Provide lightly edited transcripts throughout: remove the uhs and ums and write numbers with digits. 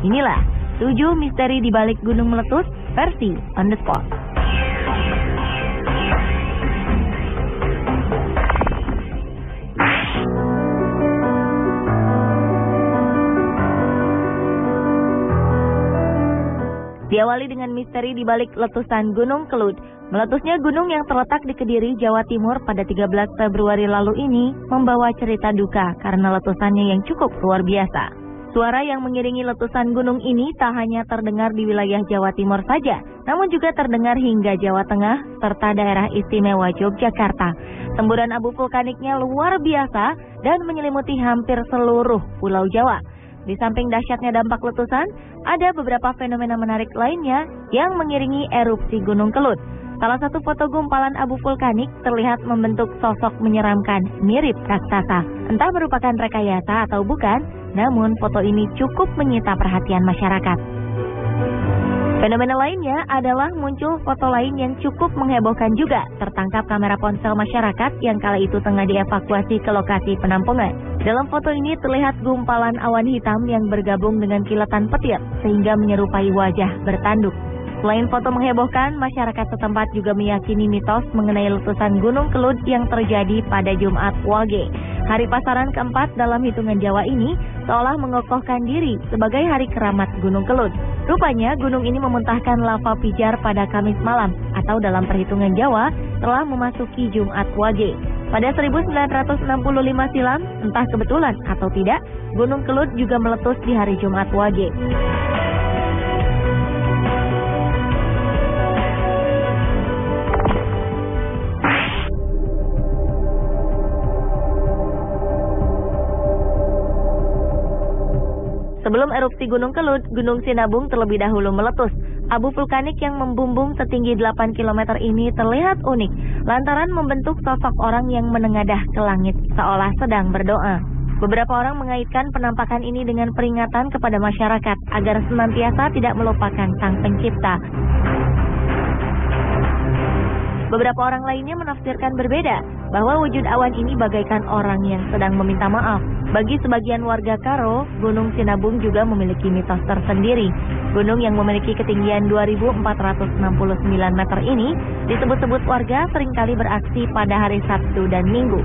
Inilah 7 misteri di balik gunung meletus versi On The Spot. Diawali dengan misteri di balik letusan Gunung Kelud. Meletusnya gunung yang terletak di Kediri, Jawa Timur pada 13 Februari lalu ini membawa cerita duka karena letusannya yang cukup luar biasa. Suara yang mengiringi letusan gunung ini tak hanya terdengar di wilayah Jawa Timur saja, namun juga terdengar hingga Jawa Tengah serta daerah istimewa Yogyakarta. Semburan abu vulkaniknya luar biasa dan menyelimuti hampir seluruh Pulau Jawa. Di samping dahsyatnya dampak letusan, ada beberapa fenomena menarik lainnya yang mengiringi erupsi Gunung Kelud. Salah satu foto gumpalan abu vulkanik terlihat membentuk sosok menyeramkan mirip raksasa. Entah merupakan rekayasa atau bukan, namun foto ini cukup menyita perhatian masyarakat. Fenomena lainnya adalah muncul foto lain yang cukup menghebohkan juga, tertangkap kamera ponsel masyarakat yang kala itu tengah dievakuasi ke lokasi penampungan. Dalam foto ini terlihat gumpalan awan hitam yang bergabung dengan kilatan petir sehingga menyerupai wajah bertanduk. Selain foto menghebohkan, masyarakat setempat juga meyakini mitos mengenai letusan Gunung Kelud yang terjadi pada Jumat Wage. Hari pasaran keempat dalam hitungan Jawa ini seolah mengokohkan diri sebagai hari keramat Gunung Kelud. Rupanya gunung ini memuntahkan lava pijar pada Kamis malam atau dalam perhitungan Jawa telah memasuki Jumat Wage. Pada 1965 silam, entah kebetulan atau tidak, Gunung Kelud juga meletus di hari Jumat Wage. Sebelum erupsi Gunung Kelud, Gunung Sinabung terlebih dahulu meletus. Abu vulkanik yang membumbung setinggi 8 km ini terlihat unik, lantaran membentuk sosok orang yang menengadah ke langit, seolah sedang berdoa. Beberapa orang mengaitkan penampakan ini dengan peringatan kepada masyarakat agar senantiasa tidak melupakan Sang Pencipta. Beberapa orang lainnya menafsirkan berbeda, bahwa wujud awan ini bagaikan orang yang sedang meminta maaf. Bagi sebagian warga Karo, Gunung Sinabung juga memiliki mitos tersendiri. Gunung yang memiliki ketinggian 2.469 meter ini disebut-sebut warga seringkali beraksi pada hari Sabtu dan Minggu.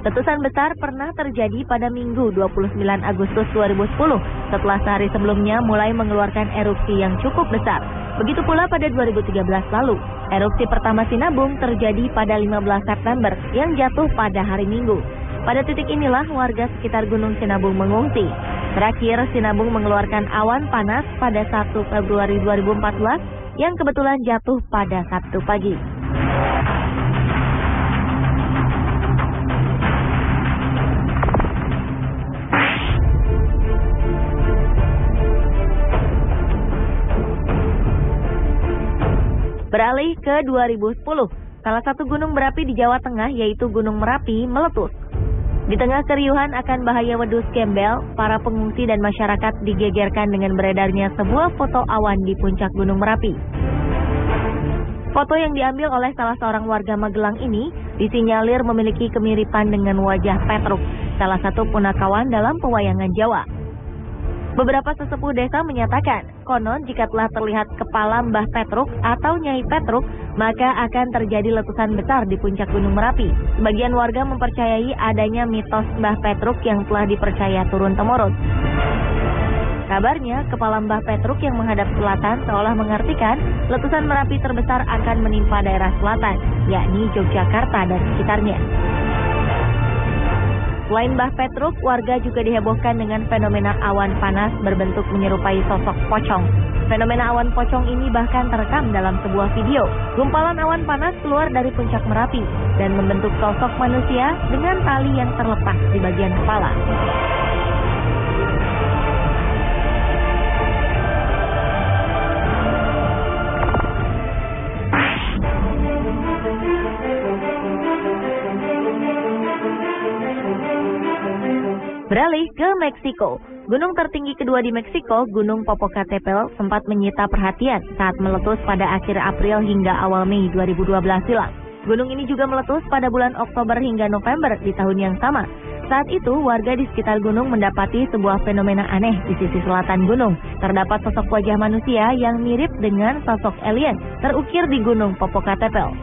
Letusan besar pernah terjadi pada Minggu 29 Agustus 2010 setelah sehari sebelumnya mulai mengeluarkan erupsi yang cukup besar. Begitu pula pada 2013 lalu, erupsi pertama Sinabung terjadi pada 15 September yang jatuh pada hari Minggu. Pada titik inilah warga sekitar Gunung Sinabung mengungsi. Terakhir, Sinabung mengeluarkan awan panas pada 1 Februari 2014 yang kebetulan jatuh pada Sabtu pagi. Beralih ke 2010, salah satu gunung berapi di Jawa Tengah yaitu Gunung Merapi meletus. Di tengah keriuhan akan bahaya wedus gembel, para pengungsi dan masyarakat digegerkan dengan beredarnya sebuah foto awan di puncak Gunung Merapi. Foto yang diambil oleh salah seorang warga Magelang ini disinyalir memiliki kemiripan dengan wajah Petruk, salah satu punakawan dalam pewayangan Jawa. Beberapa sesepuh desa menyatakan, konon jika telah terlihat kepala Mbah Petruk atau Nyai Petruk, maka akan terjadi letusan besar di puncak Gunung Merapi. Sebagian warga mempercayai adanya mitos Mbah Petruk yang telah dipercaya turun-temurun. Kabarnya, kepala Mbah Petruk yang menghadap selatan seolah mengartikan letusan Merapi terbesar akan menimpa daerah selatan, yakni Yogyakarta dan sekitarnya. Selain Mbah Petruk, warga juga dihebohkan dengan fenomena awan panas berbentuk menyerupai sosok pocong. Fenomena awan pocong ini bahkan terekam dalam sebuah video. Gumpalan awan panas keluar dari puncak Merapi dan membentuk sosok manusia dengan tali yang terlepas di bagian kepala. Beralih ke Meksiko. Gunung tertinggi kedua di Meksiko, Gunung Popocatépetl, sempat menyita perhatian saat meletus pada akhir April hingga awal Mei 2012 silam. Gunung ini juga meletus pada bulan Oktober hingga November di tahun yang sama. Saat itu, warga di sekitar gunung mendapati sebuah fenomena aneh di sisi selatan gunung. Terdapat sosok wajah manusia yang mirip dengan sosok alien terukir di gunung Popocatépetl.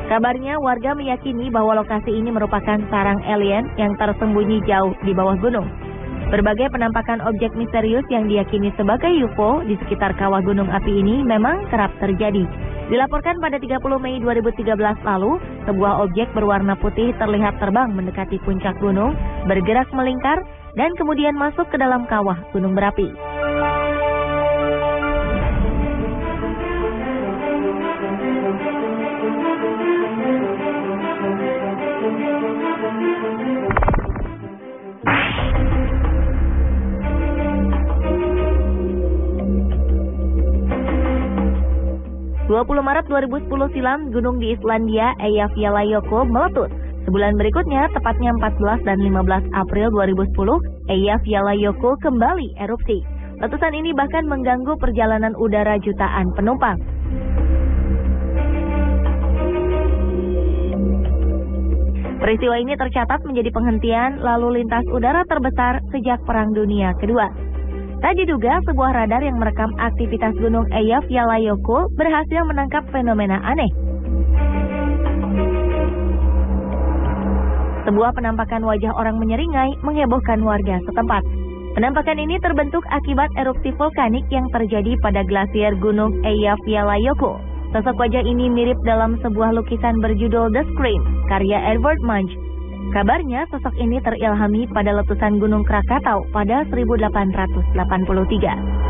Kabarnya, warga meyakini bahwa lokasi ini merupakan sarang alien yang tersembunyi jauh di bawah gunung. Berbagai penampakan objek misterius yang diyakini sebagai UFO di sekitar kawah gunung api ini memang kerap terjadi. Dilaporkan pada 30 Mei 2013 lalu, sebuah objek berwarna putih terlihat terbang mendekati puncak gunung, bergerak melingkar, dan kemudian masuk ke dalam kawah gunung berapi. Maret 2010 silam, gunung di Islandia Eyjafjallajökull meletus. Sebulan berikutnya, tepatnya 14 dan 15 April 2010, Eyjafjallajökull kembali erupsi. Letusan ini bahkan mengganggu perjalanan udara jutaan penumpang. Peristiwa ini tercatat menjadi penghentian lalu lintas udara terbesar sejak Perang Dunia Kedua. Tak diduga, sebuah radar yang merekam aktivitas gunung Eyjafjallajökull berhasil menangkap fenomena aneh. Sebuah penampakan wajah orang menyeringai menghebohkan warga setempat. Penampakan ini terbentuk akibat erupsi vulkanik yang terjadi pada glasier gunung Eyjafjallajökull. Sosok wajah ini mirip dalam sebuah lukisan berjudul The Scream, karya Edvard Munch. Kabarnya, sosok ini terilhami pada letusan Gunung Krakatau pada 1883.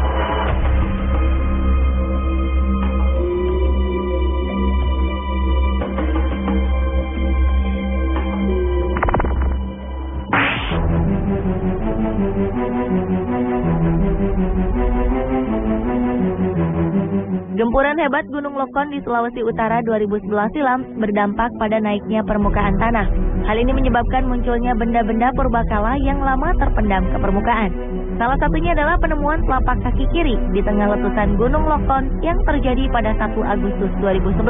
Gempuran hebat Gunung Lokon di Sulawesi Utara 2011 silam berdampak pada naiknya permukaan tanah. Hal ini menyebabkan munculnya benda-benda purbakala yang lama terpendam ke permukaan. Salah satunya adalah penemuan telapak kaki kiri di tengah letusan Gunung Lokon yang terjadi pada 1 Agustus 2011.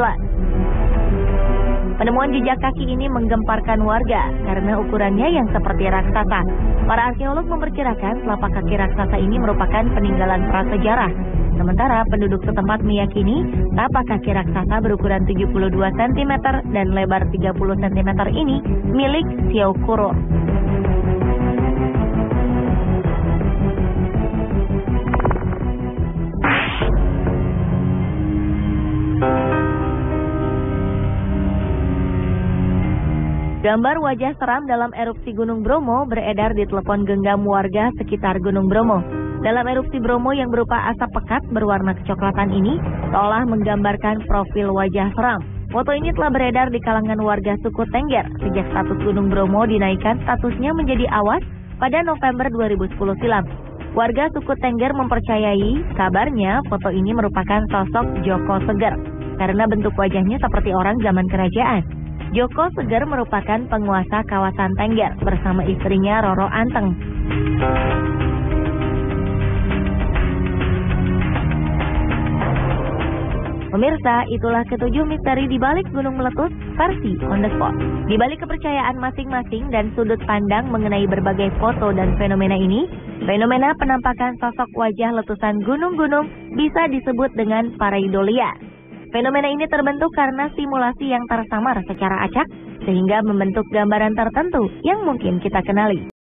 Penemuan jejak kaki ini menggemparkan warga karena ukurannya yang seperti raksasa. Para arkeolog memperkirakan telapak kaki raksasa ini merupakan peninggalan prasejarah. Sementara penduduk setempat meyakini tapak kaki raksasa berukuran 72 cm dan lebar 30 cm ini milik Xiao Kuro. Gambar wajah seram dalam erupsi Gunung Bromo beredar di telepon genggam warga sekitar Gunung Bromo. Dalam erupsi Bromo yang berupa asap pekat berwarna kecoklatan ini seolah menggambarkan profil wajah seram. Foto ini telah beredar di kalangan warga suku Tengger sejak status Gunung Bromo dinaikkan statusnya menjadi awas pada November 2010 silam. Warga suku Tengger mempercayai kabarnya foto ini merupakan sosok Joko Seger karena bentuk wajahnya seperti orang zaman kerajaan. Joko Seger merupakan penguasa kawasan Tengger bersama istrinya Roro Anteng. Pemirsa, itulah ketujuh misteri di balik gunung meletus versi on the spot. Di balik kepercayaan masing-masing dan sudut pandang mengenai berbagai foto dan fenomena ini, fenomena penampakan sosok wajah letusan gunung-gunung bisa disebut dengan pareidolia. Fenomena ini terbentuk karena simulasi yang tersamar secara acak, sehingga membentuk gambaran tertentu yang mungkin kita kenali.